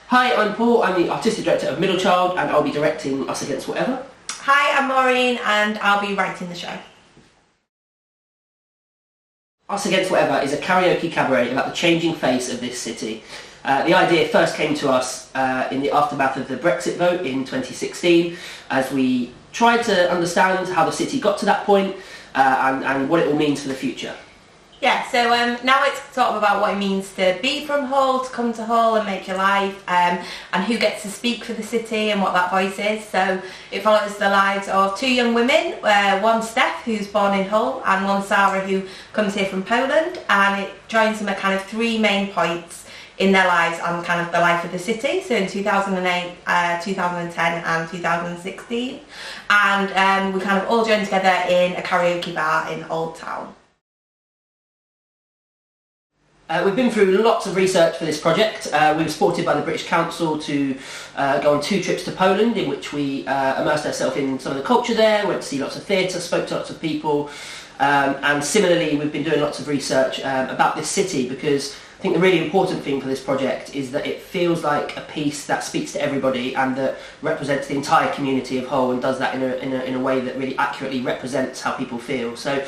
Hi, I'm Paul. I'm the Artistic Director of Middle Child and I'll be directing Us Against Whatever. Hi, I'm Maureen and I'll be writing the show. Us Against Whatever is a karaoke cabaret about the changing face of this city. The idea first came to us in the aftermath of the Brexit vote in 2016 as we tried to understand how the city got to that point and what it all means for the future. Yeah, so now it's sort of about what it means to be from Hull, to come to Hull and make your life, and who gets to speak for the city and what that voice is. So it follows the lives of two young women, one Steph, who's born in Hull, and one Sarah, who comes here from Poland, and it joins them at kind of three main points in their lives and kind of the life of the city, so in 2008, 2010 and 2016. And we kind of all joined together in a karaoke bar in Old Town. We've been through lots of research for this project. We were supported by the British Council to go on 2 trips to Poland in which we immersed ourselves in some of the culture there, went to see lots of theatre, spoke to lots of people, and similarly we've been doing lots of research about this city because I think the really important thing for this project is that it feels like a piece that speaks to everybody and that represents the entire community of Hull and does that in a way that really accurately represents how people feel. So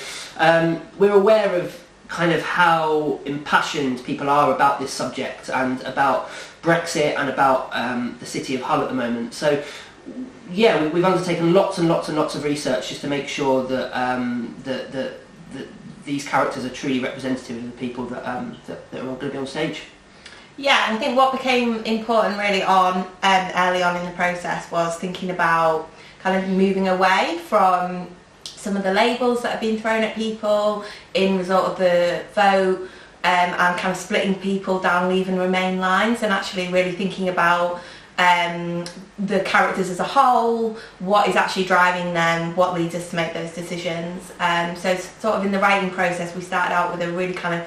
we're aware of kind of how impassioned people are about this subject and about Brexit and about the city of Hull at the moment. So yeah, we've undertaken lots and lots and lots of research just to make sure that that these characters are truly representative of the people that are all going to be on stage. Yeah, and I think what became important really on early on in the process was thinking about kind of moving away from some of the labels that have been thrown at people in result of the vote, and kind of splitting people down leave and remain lines, and actually really thinking about the characters as a whole, what is actually driving them, what leads us to make those decisions. So sort of in the writing process we started out with a really kind of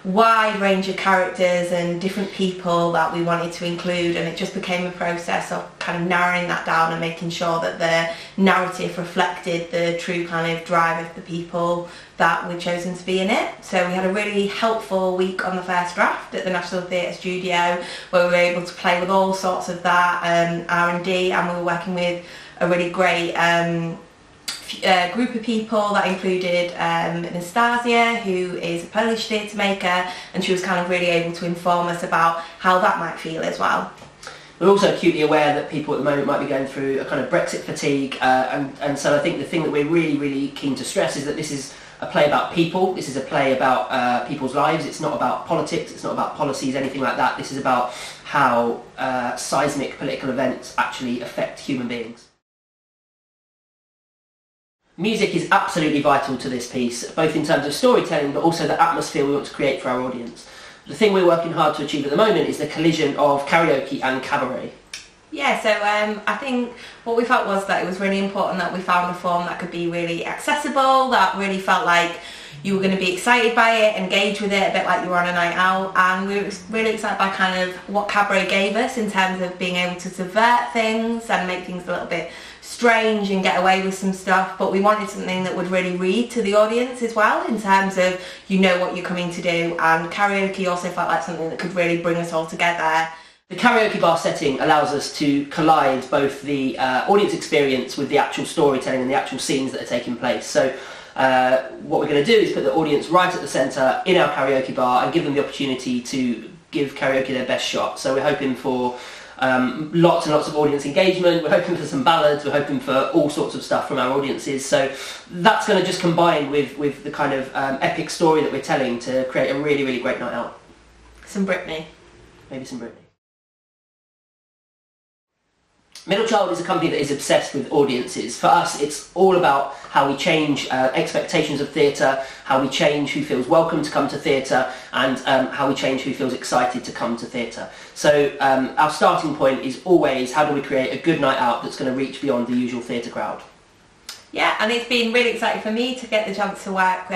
wide range of characters and different people that we wanted to include, and it just became a process of kind of narrowing that down and making sure that the narrative reflected the true kind of drive of the people that we'd chosen to be in it. So we had a really helpful week on the first draft at the National Theatre Studio where we were able to play with all sorts of that R&D, and we were working with a really great group of people that included Nastasia, who is a Polish theatre maker, and she was kind of really able to inform us about how that might feel as well. We're also acutely aware that people at the moment might be going through a kind of Brexit fatigue, and so I think the thing that we're really, really keen to stress is that this is a play about people, this is a play about people's lives, it's not about politics, it's not about policies, anything like that. This is about how seismic political events actually affect human beings. Music is absolutely vital to this piece, both in terms of storytelling but also the atmosphere we want to create for our audience. The thing we're working hard to achieve at the moment is the collision of karaoke and cabaret. Yeah, so I think what we felt was that it was really important that we found a form that could be really accessible, that really felt like you were going to be excited by it, engage with it a bit like you were on a night out, and we were really excited by kind of what cabaret gave us in terms of being able to subvert things and make things a little bit strange and get away with some stuff, but we wanted something that would really read to the audience as well in terms of you know what you're coming to do, and karaoke also felt like something that could really bring us all together. The karaoke bar setting allows us to collide both the audience experience with the actual storytelling and the actual scenes that are taking place. So what we're going to do is put the audience right at the centre in our karaoke bar and give them the opportunity to give karaoke their best shot. So we're hoping for lots and lots of audience engagement, we're hoping for some ballads, we're hoping for all sorts of stuff from our audiences. So that's going to just combine with the kind of epic story that we're telling to create a really, really great night out. Some Britney. Maybe some Britney. Middle Child is a company that is obsessed with audiences. For us, it's all about how we change expectations of theatre, how we change who feels welcome to come to theatre, and how we change who feels excited to come to theatre. So our starting point is always how do we create a good night out that's going to reach beyond the usual theatre crowd. Yeah, and it's been really exciting for me to get the chance to work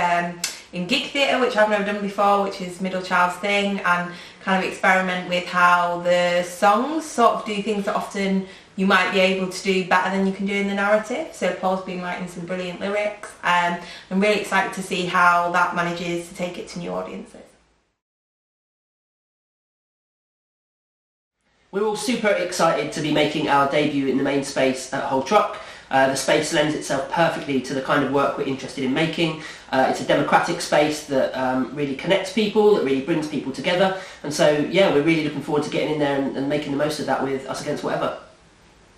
in gig theatre, which I've never done before, which is Middle Child's thing, and kind of experiment with how the songs sort of do things that often you might be able to do better than you can do in the narrative. So Paul's been writing some brilliant lyrics. I'm really excited to see how that manages to take it to new audiences. We're all super excited to be making our debut in the main space at Whole Truck. The space lends itself perfectly to the kind of work we're interested in making. It's a democratic space that really connects people, that really brings people together. And so, yeah, we're really looking forward to getting in there and making the most of that with Us Against Whatever.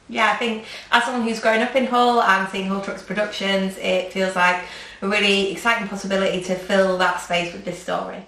Yeah, I think as someone who's grown up in Hull and seeing Hull Truck's productions, it feels like a really exciting possibility to fill that space with this story.